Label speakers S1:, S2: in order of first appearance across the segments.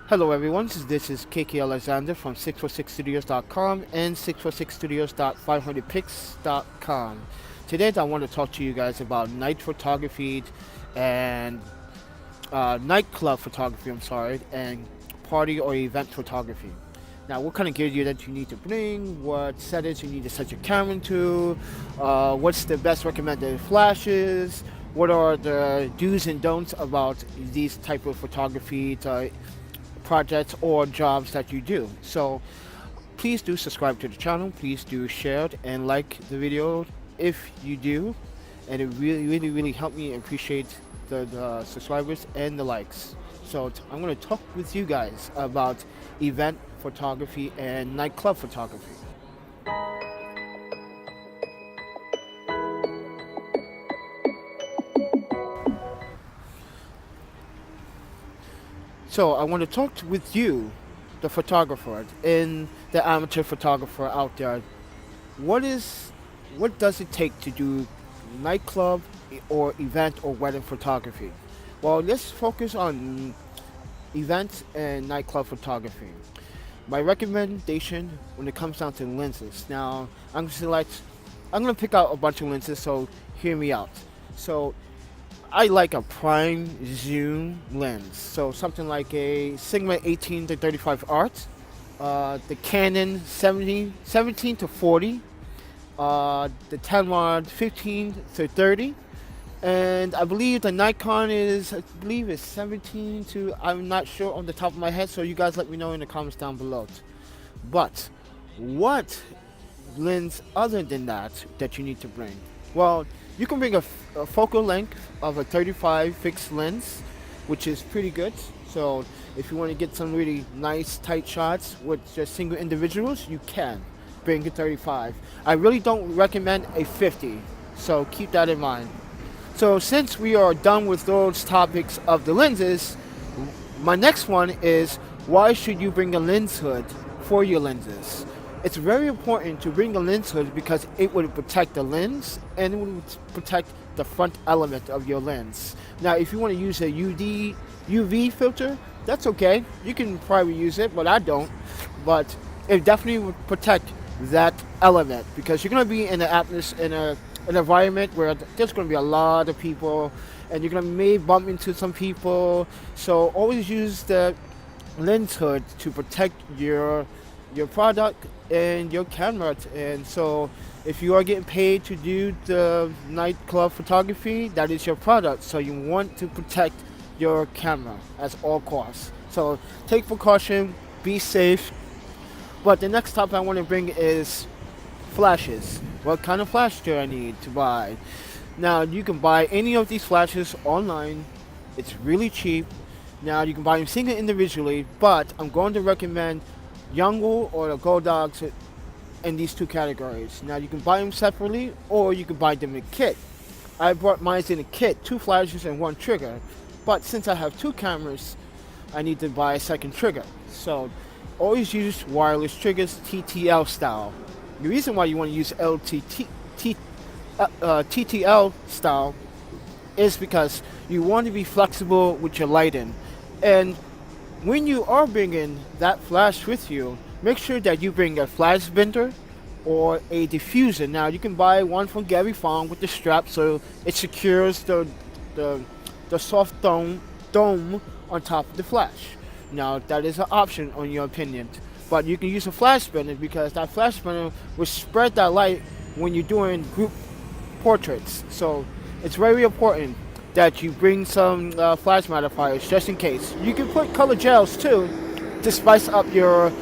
S1: Hello everyone, this is KK Alexander from 646studios.com and 646studios.500pics.com. Today I want to talk to you guys about night photography and nightclub photography, and party or event photography. Now, what kind of gear that you need to bring, what settings you need to set your camera to, what's the best recommended flashes, what are the do's and don'ts about these type of photography projects or jobs that you do. So please do subscribe to the channel, please do share it and like the video if you do, and it really helped me appreciate the subscribers and the likes. So I'm going to talk with you guys about event photography and nightclub photography. So I want to talk with you, the photographer and the amateur photographer out there. What does it take to do nightclub or event or wedding photography? Well, let's focus on events and nightclub photography. My recommendation when it comes down to lenses. Now I'm going to pick out a bunch of lenses, so hear me out. So I like a prime zoom lens, so something like a Sigma 18 to 35 Art, the Canon 17 to 40, the Pateron 15 to 30, and I believe the Nikon is 17 to, I'm not sure on the top of my head, so you guys let me know in the comments down below. But what lens other than that you need to bring? Well, you can bring a focal length of a 35 fixed lens, which is pretty good. So if you want to get some really nice tight shots with just single individuals, you can bring a 35. I really don't recommend a 50, so keep that in mind. So since we are done with those topics of the lenses, my next one is, why should you bring a lens hood for your lenses? It's very important to bring a lens hood because it will protect the lens and it will protect the front element of your lens. Now, if you want to use a UV filter, that's okay. You can probably use it, but I don't. But it definitely will protect that element because you're going to be in an environment where there's going to be a lot of people and you're going to may bump into some people. So always use the lens hood to protect your product and your camera. And so if you are getting paid to do the nightclub photography, that is your product, so you want to protect your camera at all costs. So take precaution, be safe. But the next topic I want to bring is flashes. What kind of flash do I need to buy? Now, you can buy any of these flashes online. It's really cheap. Now, you can buy them single individually, but I'm going to recommend Yungle or the Gold Dogs in these two categories. Now, you can buy them separately or you can buy them in a kit. I brought mine in a kit, 2 flashes and 1 trigger. But since I have 2 cameras, I need to buy a second trigger. So always use wireless triggers, TTL style. The reason why you want to use TTL style is because you want to be flexible with your lighting. And when you are bringing that flash with you, make sure that you bring a flash bender or a diffuser. Now, you can buy one from Gary Fong with the strap, so it secures the soft dome on top of the flash. Now, that is an option on your opinion, but you can use a flash bender because that flash bender will spread that light when you're doing group portraits. So it's very important that you bring some flash modifiers just in case. You can put color gels too to spice up your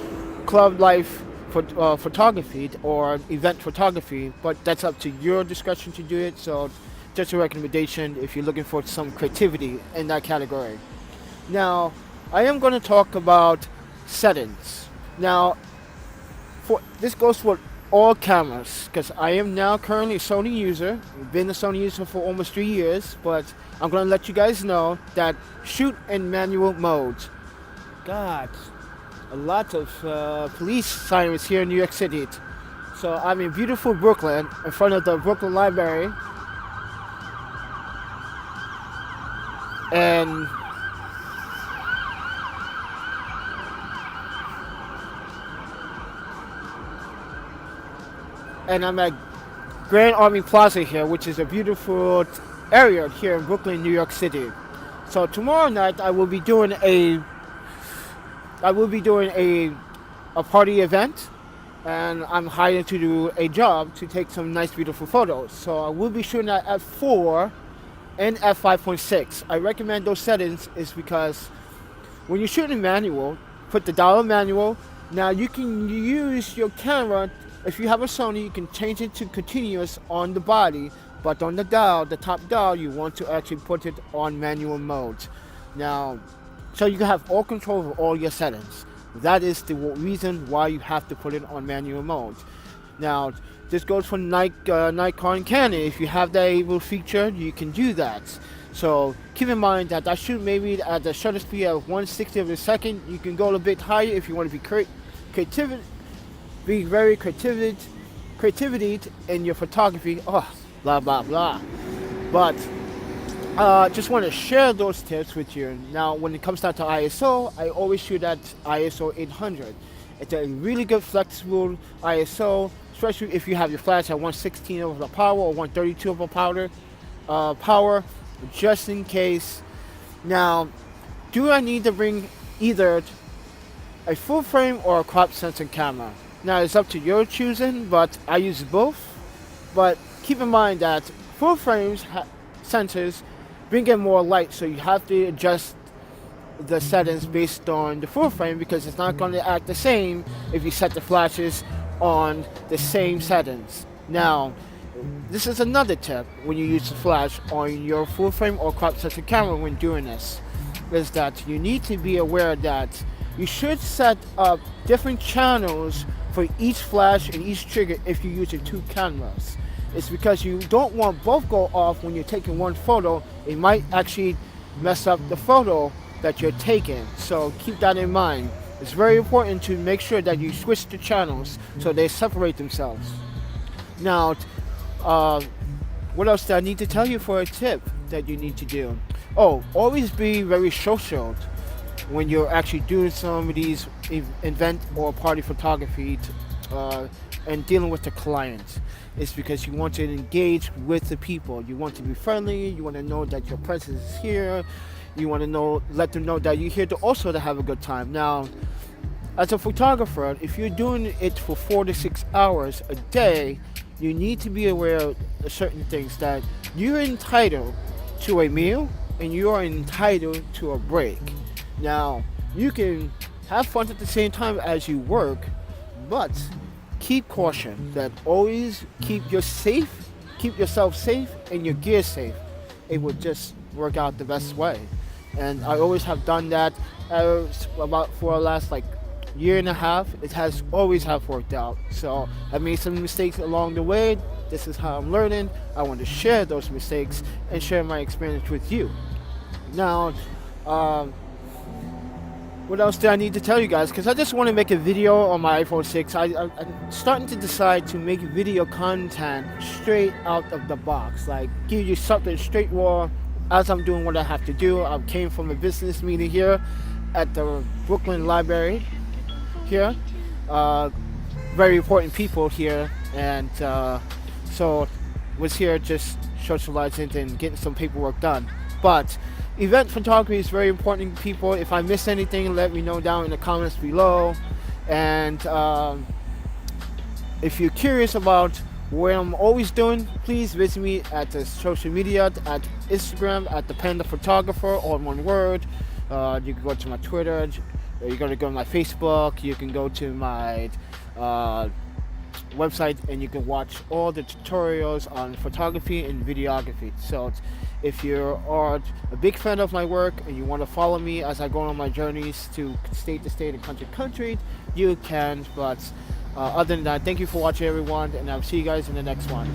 S1: club life photography or event photography, but that's up to your discretion to do it. So just a recommendation if you're looking for some creativity in that category. Now, I am going to talk about settings. Now, this goes for all cameras because I am now currently a Sony user. I've been a Sony user for almost 3 years, but I'm going to let you guys know that shoot in manual mode. God, a lot of police sirens here in New York City. So I'm in beautiful Brooklyn in front of the Brooklyn Library. And and I'm at Grand Army Plaza here, which is a beautiful area here in Brooklyn, New York City. So tomorrow night I will be doing a party event, and I'm hired to do a job to take some nice, beautiful photos. So I will be shooting at f4 and f5.6. I recommend those settings is because when you're shooting manual, put the dial in manual. Now you can use your camera. If you have a Sony, you can change it to continuous on the body, but on the dial, the top dial, you want to actually put it on manual mode. Now, so you can have all control of all your settings. That is the reason why you have to put it on manual mode. Now, this goes for Nikon and Canon. If you have that able feature, you can do that. So keep in mind that I shoot maybe at the shutter speed of 1/60 of a second. You can go a little bit higher if you want to be very creativity in your photography. Oh, blah blah blah. But just want to share those tips with you. Now, when it comes down to ISO, I always shoot at ISO 800. It's a really good flexible ISO, especially if you have your flash at 1/16 of the power or 1/32 of the power, just in case. Now, do I need to bring either a full frame or a crop sensor camera? Now, it's up to your choosing, but I use both. But keep in mind that full frames sensors bring in more light, so you have to adjust the settings based on the full frame, because it's not going to act the same if you set the flashes on the same settings. Now, this is another tip when you use the flash on your full frame or crop sensor camera when doing this, is that you need to be aware that you should set up different channels for each flash and each trigger if you're using two cameras. It's because you don't want both go off when you're taking one photo. It might actually mess up the photo that you're taking. So keep that in mind. It's very important to make sure that you switch the channels so they separate themselves. Now, what else do I need to tell you for a tip that you need to do? Oh, always be very social when you're actually doing some of these event or party photography and dealing with the client. It's because you want to engage with the people. You want to be friendly. You want to know that your presence is here. You want to let them know that you're here to also to have a good time. Now, as a photographer, if you're doing it for 4 to 6 hours a day, you need to be aware of certain things, that you're entitled to a meal and you are entitled to a break. Now, you can have fun at the same time as you work, but keep caution that always keep yourself safe and your gear safe. It will just work out the best way. And I always have done that for the last year and a half. It has always have worked out. So I made some mistakes along the way. This is how I'm learning. I want to share those mistakes and share my experience with you. Now, what else do I need to tell you guys? Because I just want to make a video on my iPhone 6. I'm starting to decide to make video content straight out of the box. Like, give you something straight raw as I'm doing what I have to do. I came from a business meeting here at the Brooklyn Library here. Very important people here. And so was here just socializing and getting some paperwork done. But event photography is very important to people. If I miss anything, let me know down in the comments below. And if you're curious about what I'm always doing, please visit me at the social media, at Instagram, at ThePandaPhotographer, all in one word. You can go to my Twitter, you're going to go to my Facebook, you can go to my website, and you can watch all the tutorials on photography and videography. So if you are a big fan of my work and you want to follow me as I go on my journeys to state to state and country to country, you can. But other than that, thank you for watching, everyone, and I'll see you guys in the next one.